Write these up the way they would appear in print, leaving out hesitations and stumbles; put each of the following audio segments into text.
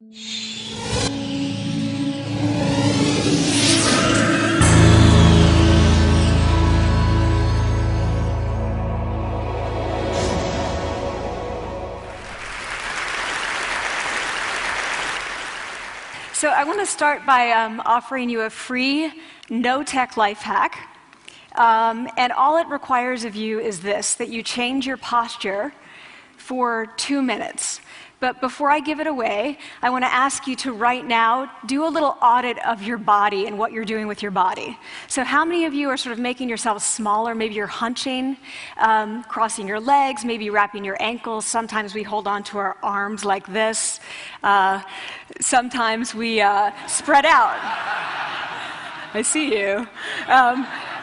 So I want to start by offering you a free, no-tech life hack. And all it requires of you is this, that you change your posture for 2 minutes. But before I give it away, I want to ask you to right now do a little audit of your body and what you're doing with your body. So how many of you are sort of making yourselves smaller? Maybe you're hunching, crossing your legs, maybe wrapping your ankles. Sometimes we hold on to our arms like this. Sometimes we spread out. I see you.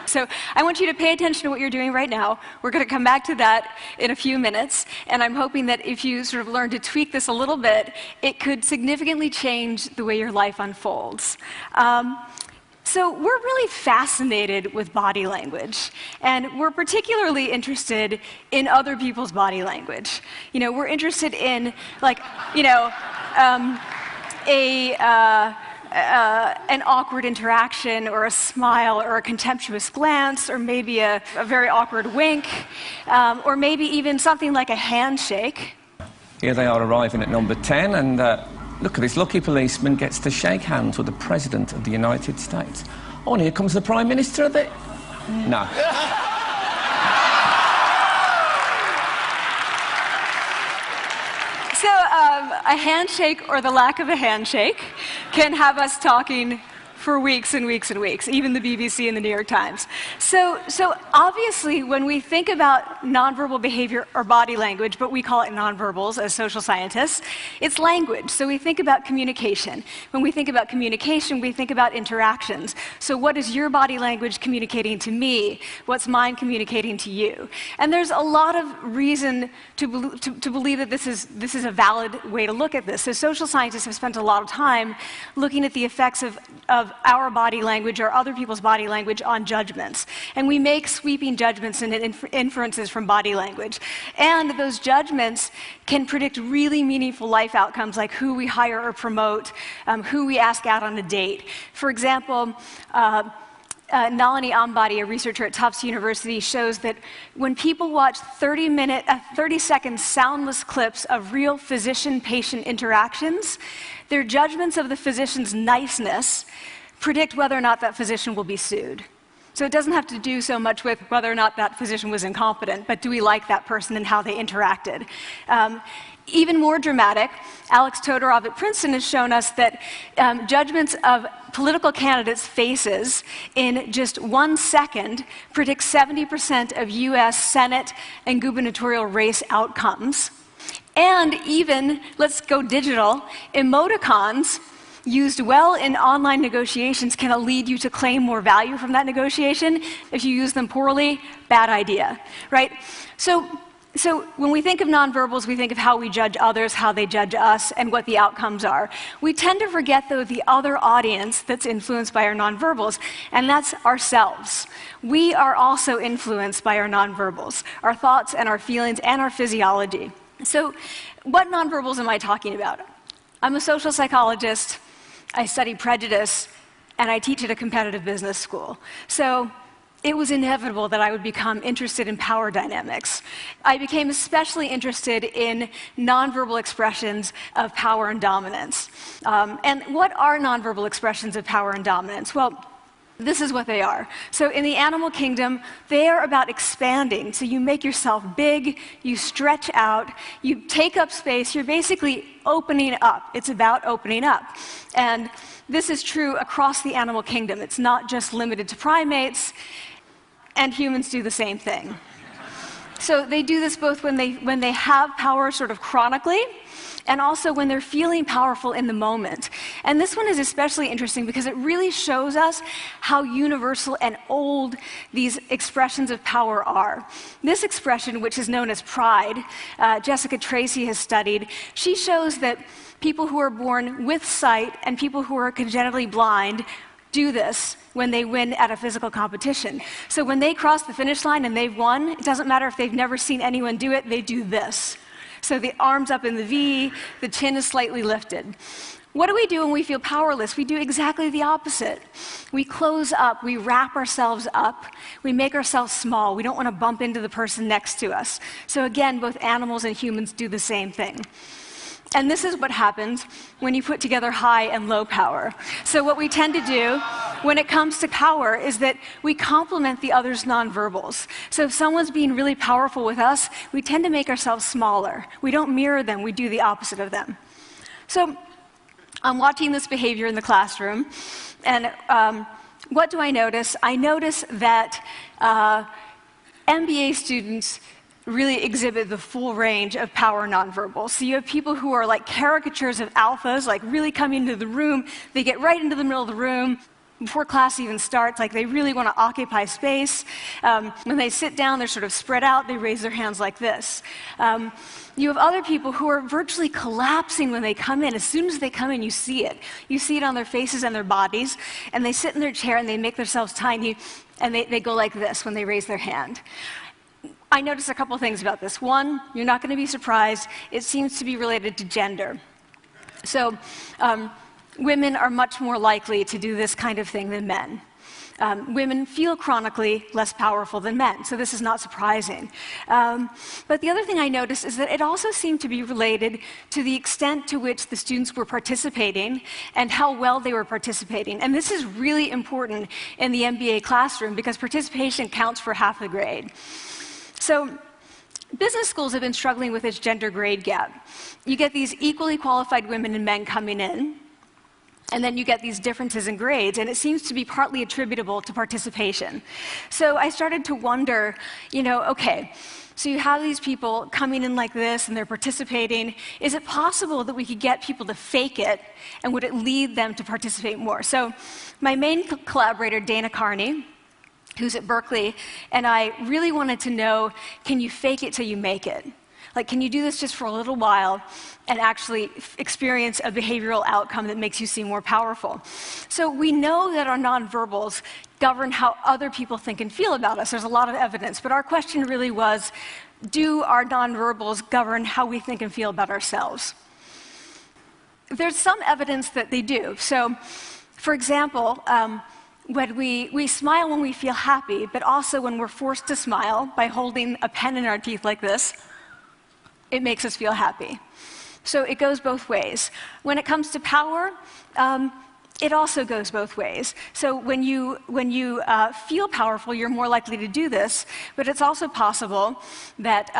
So I want you to pay attention to what you're doing right now. We're going to come back to that in a few minutes, and I'm hoping that if you sort of learn to tweak this a little bit, it could significantly change the way your life unfolds. So we're really fascinated with body language, and we're particularly interested in other people's body language. You know, we're interested in, like, you know, an awkward interaction, or a smile, or a contemptuous glance, or maybe a very awkward wink, or maybe even something like a handshake. Here they are arriving at number 10, and look at this lucky policeman gets to shake hands with the President of the United States. Oh, and here comes the Prime Minister of it. No. So a handshake, or the lack of a handshake, can have us talking for weeks and weeks and weeks, even the BBC and the New York Times. So obviously, when we think about nonverbal behavior or body language, but we call it nonverbals as social scientists, it's language. So we think about communication. When we think about communication, we think about interactions. So what is your body language communicating to me? What's mine communicating to you? And there's a lot of reason to believe that this is a valid way to look at this. So social scientists have spent a lot of time looking at the effects of our body language or other people's body language on judgments. And we make sweeping judgments and inferences from body language. And those judgments can predict really meaningful life outcomes, like who we hire or promote, who we ask out on a date. For example, Nalini Ambady, a researcher at Tufts University, shows that when people watch 30-second soundless clips of real physician-patient interactions, their judgments of the physician's niceness predict whether or not that physician will be sued. So it doesn't have to do so much with whether or not that physician was incompetent, but do we like that person and how they interacted? Even more dramatic, Alex Todorov at Princeton has shown us that judgments of political candidates' faces in just 1 second predict 70% of US Senate and gubernatorial race outcomes. And even, let's go digital, emoticons used well in online negotiations can lead you to claim more value from that negotiation. If you use them poorly, bad idea, right? So when we think of nonverbals, we think of how we judge others, how they judge us, and what the outcomes are. We tend to forget, though, the other audience that's influenced by our nonverbals, and that's ourselves. We are also influenced by our nonverbals, our thoughts and our feelings and our physiology. So what nonverbals am I talking about? I'm a social psychologist, I study prejudice, and I teach at a competitive business school. So it was inevitable that I would become interested in power dynamics. I became especially interested in nonverbal expressions of power and dominance. And what are nonverbal expressions of power and dominance? Well, this is what they are. So in the animal kingdom, they are about expanding. So you make yourself big, you stretch out, you take up space, you're basically opening up. It's about opening up. And this is true across the animal kingdom. It's not just limited to primates, and humans do the same thing. So they do this both when they have power sort of chronically, and also when they're feeling powerful in the moment. And this one is especially interesting because it really shows us how universal and old these expressions of power are. This expression, which is known as pride, Jessica Tracy has studied, she shows that people who are born with sight and people who are congenitally blind do this when they win at a physical competition. So when they cross the finish line and they've won, it doesn't matter if they've never seen anyone do it, they do this. So the arms up in the V, the chin is slightly lifted. What do we do when we feel powerless? We do exactly the opposite. We close up, we wrap ourselves up, we make ourselves small. We don't want to bump into the person next to us. So again, both animals and humans do the same thing. And this is what happens when you put together high and low power. So what we tend to do when it comes to power is that we complement the other's nonverbals. So if someone's being really powerful with us, we tend to make ourselves smaller. We don't mirror them, we do the opposite of them. So I'm watching this behavior in the classroom, and what do I notice? I notice that MBA students really exhibit the full range of power nonverbals. So you have people who are like caricatures of alphas, like really coming into the room, they get right into the middle of the room. Before class even starts, like they really want to occupy space. When they sit down, they're sort of spread out, they raise their hands like this. You have other people who are virtually collapsing when they come in. As soon as they come in, you see it. You see it on their faces and their bodies, and they sit in their chair and they make themselves tiny, and they go like this when they raise their hand. I noticed a couple things about this. One, you're not going to be surprised, it seems to be related to gender. So, women are much more likely to do this kind of thing than men. Women feel chronically less powerful than men, so this is not surprising. But the other thing I noticed is that it also seemed to be related to the extent to which the students were participating and how well they were participating. And this is really important in the MBA classroom because participation counts for half the grade. So, business schools have been struggling with its gender grade gap. You get these equally qualified women and men coming in, and then you get these differences in grades, and it seems to be partly attributable to participation. So I started to wonder, okay, so you have these people coming in like this, and they're participating. Is it possible that we could get people to fake it, and would it lead them to participate more? So my main collaborator, Dana Carney, who's at Berkeley, and I really wanted to know, can you fake it till you make it? Like, can you do this just for a little while and actually experience a behavioral outcome that makes you seem more powerful? So we know that our nonverbals govern how other people think and feel about us. There's a lot of evidence, but our question really was, do our nonverbals govern how we think and feel about ourselves? There's some evidence that they do. So, for example, when we smile when we feel happy, but also when we're forced to smile by holding a pen in our teeth like this, it makes us feel happy. So it goes both ways. When it comes to power, it also goes both ways. So when you feel powerful, you're more likely to do this, but it's also possible that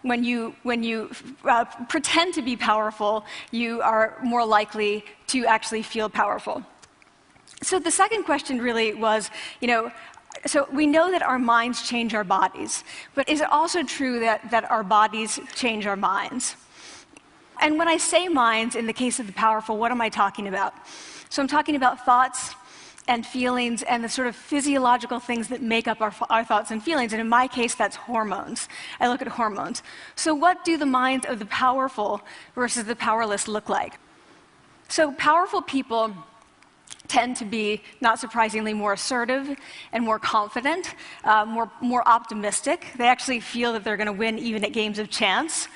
when you pretend to be powerful, you are more likely to actually feel powerful. So the second question really was, so we know that our minds change our bodies, but is it also true that our bodies change our minds? And when I say minds, in the case of the powerful, what am I talking about? So I'm talking about thoughts and feelings and the sort of physiological things that make up our thoughts and feelings, and in my case, that's hormones. I look at hormones. So what do the minds of the powerful versus the powerless look like? So powerful people tend to be, not surprisingly, more assertive and more confident, more optimistic. They actually feel that they're going to win even at games of chance.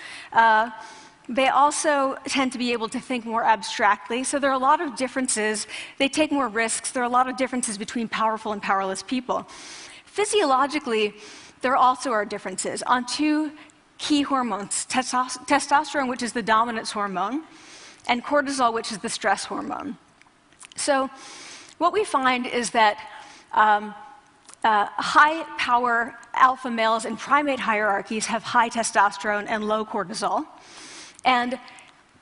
They also tend to be able to think more abstractly. So there are a lot of differences. They take more risks. There are a lot of differences between powerful and powerless people. Physiologically, there also are differences on two key hormones, testosterone, which is the dominance hormone, and cortisol, which is the stress hormone. So what we find is that high-power alpha males in primate hierarchies have high testosterone and low cortisol, and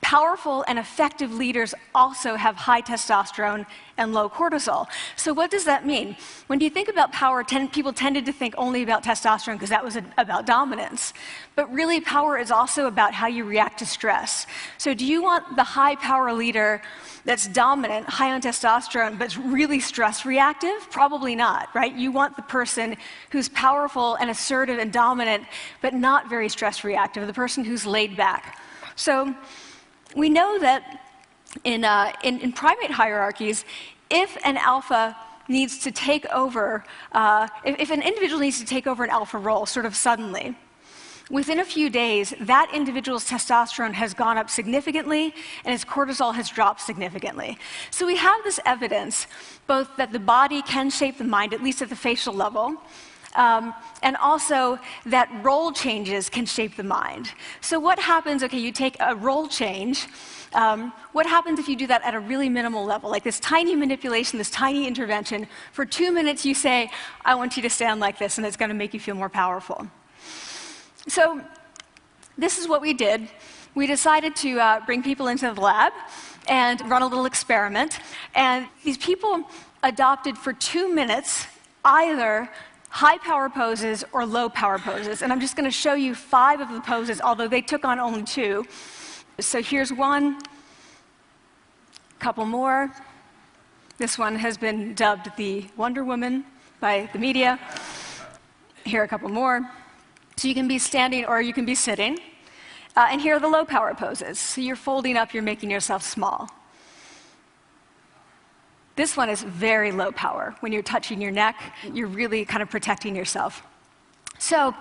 powerful and effective leaders also have high testosterone and low cortisol. So what does that mean? When you think about power, people tended to think only about testosterone because that was about dominance. But really, power is also about how you react to stress. So do you want the high-power leader that's dominant, high on testosterone, but really stress reactive? Probably not, right? You want the person who's powerful and assertive and dominant, but not very stress reactive, the person who's laid back. So we know that in primate hierarchies, if an alpha needs to take over, if an individual needs to take over an alpha role sort of suddenly, within a few days, that individual's testosterone has gone up significantly and his cortisol has dropped significantly. So we have this evidence, both that the body can shape the mind, at least at the facial level, and also that role changes can shape the mind. So what happens, okay, you take a role change, what happens if you do that at a really minimal level, like this tiny manipulation, this tiny intervention? For 2 minutes you say, I want you to stand like this, and it's going to make you feel more powerful. So this is what we did. We decided to bring people into the lab and run a little experiment. And these people adopted for 2 minutes either high power poses or low power poses. And I'm just going to show you 5 of the poses, although they took on only 2. So here's one, a couple more. This one has been dubbed the Wonder Woman by the media. Here are a couple more. So you can be standing or you can be sitting. And here are the low power poses. So you're folding up, you're making yourself small. This one is very low power. When you're touching your neck, you're really kind of protecting yourself. So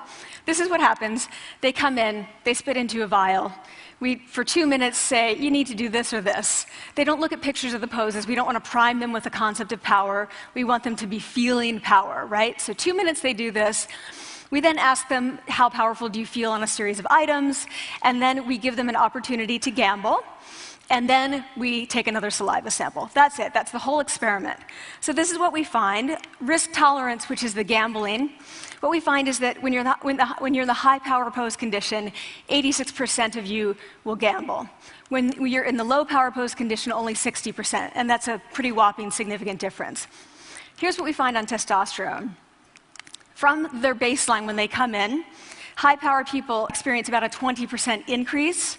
this is what happens. They come in, they spit into a vial. We, for 2 minutes, say, you need to do this or this. They don't look at pictures of the poses. We don't want to prime them with the concept of power. We want them to be feeling power, right? So 2 minutes they do this. We then ask them, how powerful do you feel on a series of items? And then we give them an opportunity to gamble. And then we take another saliva sample. That's it. That's the whole experiment. So this is what we find. Risk tolerance, which is the gambling. What we find is that when you're in the high power pose condition, 86% of you will gamble. When you're in the low power pose condition, only 60%. And that's a pretty whopping significant difference. Here's what we find on testosterone. From their baseline when they come in, high power people experience about a 20% increase.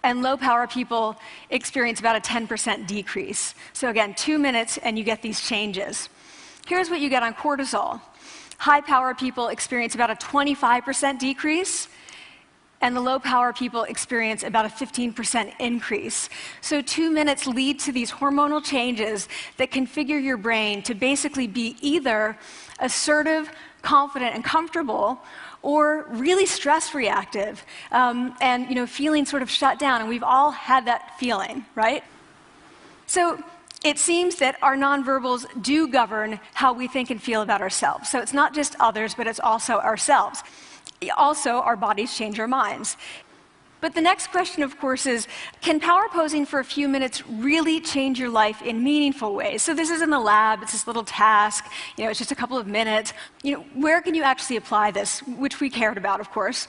And low-power people experience about a 10% decrease. So again, 2 minutes and you get these changes. Here's what you get on cortisol. High-power people experience about a 25% decrease, and the low-power people experience about a 15% increase. So 2 minutes lead to these hormonal changes that configure your brain to basically be either assertive, confident, and comfortable, or really stress reactive, and feeling sort of shut down. And we've all had that feeling, right? So it seems that our nonverbals do govern how we think and feel about ourselves. So it's not just others, but it's also ourselves. Also, our bodies change our minds. But the next question, of course, is, can power posing for a few minutes really change your life in meaningful ways? So this is in the lab, it's this little task, it's just a couple of minutes. Where can you actually apply this, which we cared about, of course.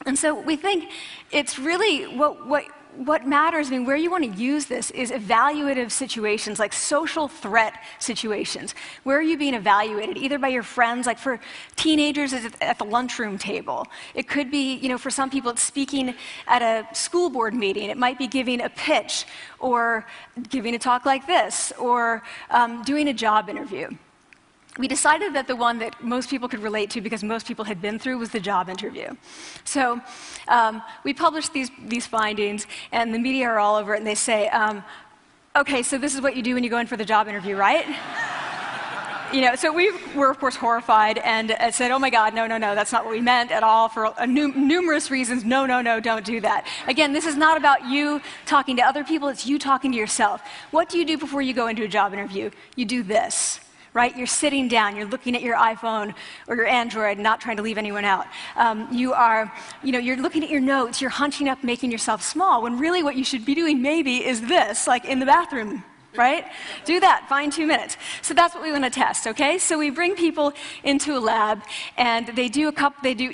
And so we think it's really what matters, where you want to use this is evaluative situations, like social threat situations. Where are you being evaluated? Either by your friends, like for teenagers, it's at the lunchroom table. It could be, for some people, it's speaking at a school board meeting. It might be giving a pitch, or giving a talk like this, or doing a job interview. We decided that the one that most people could relate to, because most people had been through, was the job interview. So we published these findings, and the media are all over it, and they say, okay, so this is what you do when you go in for the job interview, right? So we were, of course, horrified and said, oh my God, no, that's not what we meant at all, for numerous reasons. No, don't do that. Again, this is not about you talking to other people, it's you talking to yourself. What do you do before you go into a job interview? You do this. Right? You're sitting down, you're looking at your iPhone or your Android, not trying to leave anyone out. You're looking at your notes, you're hunching up, making yourself small, when really what you should be doing maybe is this, like in the bathroom, right? Do that, find 2 minutes. So that's what we want to test, okay? So we bring people into a lab, and they do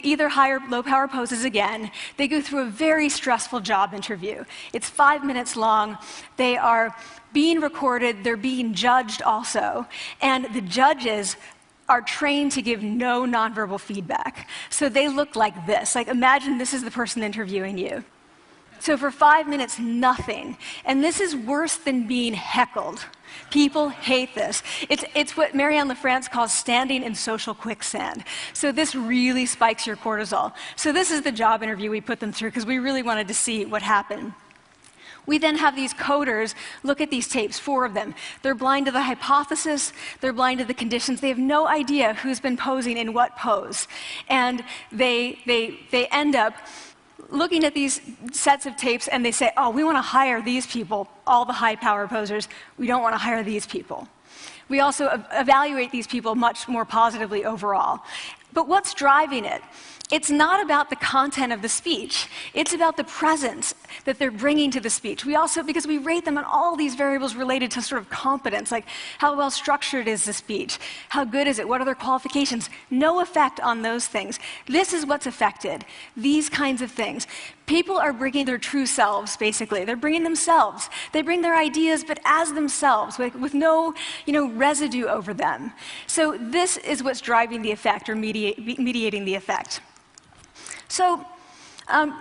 either high or low power poses again. They go through a very stressful job interview. It's 5 minutes long. They are being recorded, they're being judged also, and the judges are trained to give no nonverbal feedback. So they look like this. Like, imagine this is the person interviewing you. So for 5 minutes, nothing. And this is worse than being heckled. People hate this. It's what Marianne LaFrance calls standing in social quicksand. So this really spikes your cortisol. So this is the job interview we put them through, because we really wanted to see what happened. We then have these coders look at these tapes, 4 of them. They're blind to the hypothesis, they're blind to the conditions, they have no idea who's been posing in what pose. And they end up looking at these sets of tapes and they say, oh, we want to hire these people, all the high power posers, we don't want to hire these people. We also evaluate these people much more positively overall. But what's driving it? It's not about the content of the speech. It's about the presence that they're bringing to the speech. We also, because we rate them on all these variables related to sort of competence, like how well structured is the speech? How good is it? What are their qualifications? No effect on those things. This is what's affected, these kinds of things. People are bringing their true selves, basically. They're bringing themselves. They bring their ideas, but as themselves, with no residue over them. So this is what's driving the effect, or mediating the effect. So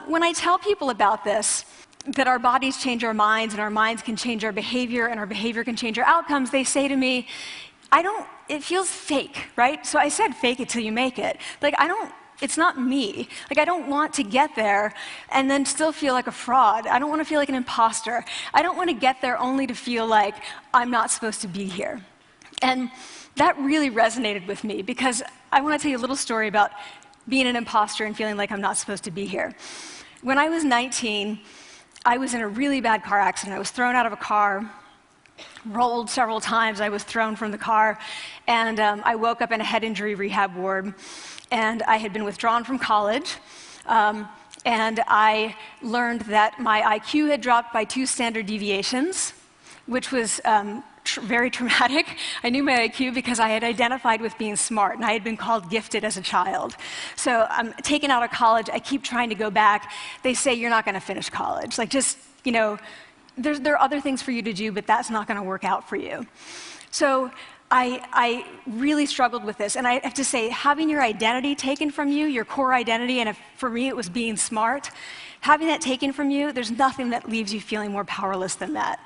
when I tell people about this, that our bodies change our minds, and our minds can change our behavior, and our behavior can change our outcomes, they say to me, it feels fake, right? So I said, fake it till you make it. Like, it's not me. Like, I don't want to get there and then still feel like a fraud. I don't want to feel like an imposter. I don't want to get there only to feel like I'm not supposed to be here. And that really resonated with me, because I want to tell you a little story about being an imposter and feeling like I'm not supposed to be here. When I was 19, I was in a really bad car accident. I was thrown out of a car, rolled several times. I was thrown from the car, and I woke up in a head injury rehab ward. And I had been withdrawn from college, and I learned that my IQ had dropped by 2 standard deviations, which was very traumatic. I knew my IQ because I had identified with being smart, and I had been called gifted as a child. So I'm taken out of college. I keep trying to go back. They say, you're not going to finish college. Like, just, there are other things for you to do, but that's not going to work out for you. So I really struggled with this, and I have to say, having your identity taken from you, your core identity, and for me it was being smart, having that taken from you, there's nothing that leaves you feeling more powerless than that.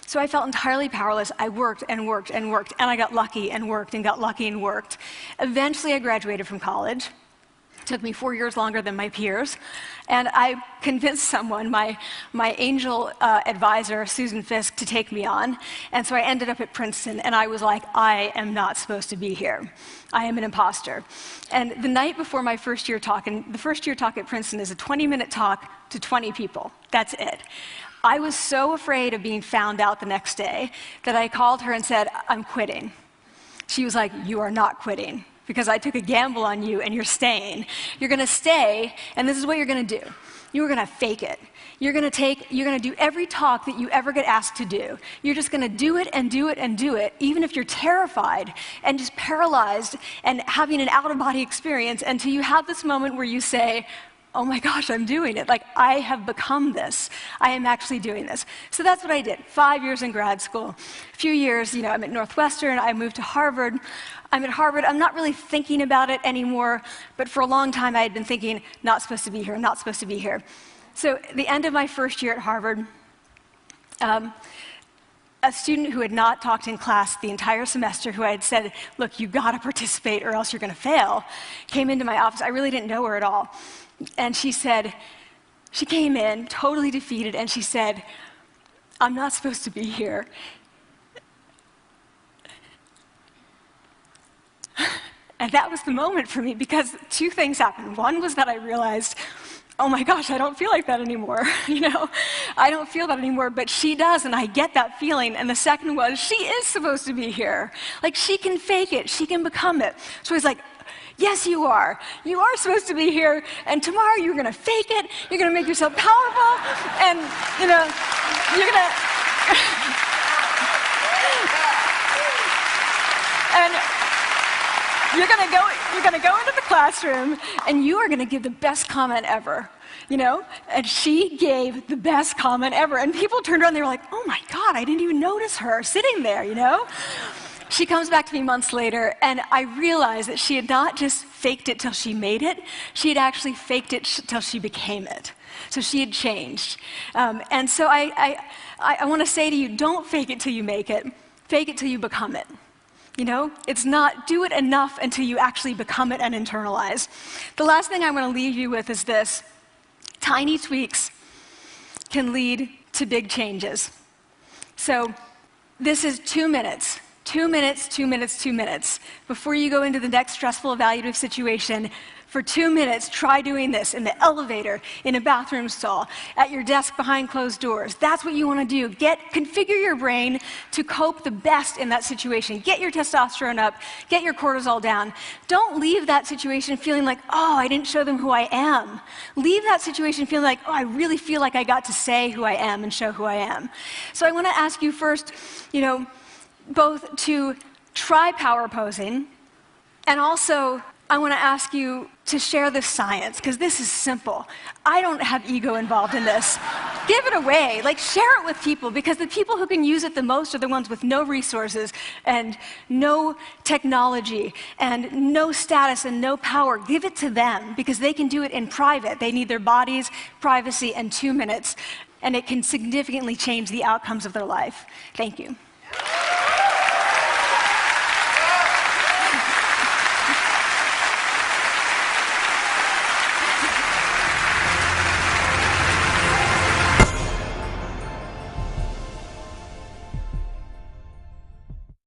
So I felt entirely powerless. I worked and worked and worked, and I got lucky and worked and got lucky and worked. Eventually I graduated from college. It took me 4 years longer than my peers, and I convinced someone, my angel advisor, Susan Fisk, to take me on. And so I ended up at Princeton, and I was like, I am not supposed to be here. I am an imposter. And the night before my first year talk, and the first year talk at Princeton is a 20-minute talk to 20 people. That's it. I was so afraid of being found out the next day that I called her and said, I'm quitting. She was like, you are not quitting, because I took a gamble on you and you're staying. You're going to stay, and this is what you're going to do. You're going to fake it. You're going to do every talk that you ever get asked to do. You're just going to do it and do it and do it, even if you're terrified and just paralyzed and having an out-of-body experience, until you have this moment where you say, oh my gosh, I'm doing it. Like, I have become this. I am actually doing this. So that's what I did. 5 years in grad school. A few years, I'm at Northwestern. I moved to Harvard. I'm at Harvard. I'm not really thinking about it anymore, but for a long time I had been thinking, not supposed to be here, not supposed to be here. So at the end of my first year at Harvard, a student who had not talked in class the entire semester, who I had said, look, you've got to participate or else you're going to fail, came into my office. I really didn't know her at all. And she came in totally defeated, and she said, I'm not supposed to be here. And that was the moment for me, because 2 things happened. One was that I realized, oh my gosh, I don't feel like that anymore. I don't feel that anymore, but she does, and I get that feeling. And the second was, she is supposed to be here. Like, she can fake it, she can become it. So I was like, yes, you are. You are supposed to be here, and tomorrow you're going to fake it, you're going to make yourself powerful, and, you're going to... and you're going to go into the classroom, and you are going to give the best comment ever, And she gave the best comment ever. And people turned around, they were like, oh my God, I didn't even notice her sitting there, She comes back to me months later, and I realized that she had not just faked it till she made it, she had actually faked it till she became it. So she had changed. And so I want to say to you, don't fake it till you make it. Fake it till you become it. It's not do it enough until you actually become it and internalize. The last thing I want to leave you with is this. Tiny tweaks can lead to big changes. So this is 2 minutes. 2 minutes, 2 minutes, 2 minutes. Before you go into the next stressful evaluative situation, for 2 minutes, try doing this in the elevator, in a bathroom stall, at your desk behind closed doors. That's what you want to do. Configure your brain to cope the best in that situation. Get your testosterone up, get your cortisol down. Don't leave that situation feeling like, oh, I didn't show them who I am. Leave that situation feeling like, oh, I really feel like I got to say who I am and show who I am. So I want to ask you first, both to try power posing, and also I want to ask you to share the science, because this is simple. I don't have ego involved in this. Give it away. Share it with people, because the people who can use it the most are the ones with no resources and no technology and no status and no power. Give it to them, because they can do it in private. They need their bodies, privacy, and 2 minutes, and it can significantly change the outcomes of their life. Thank you.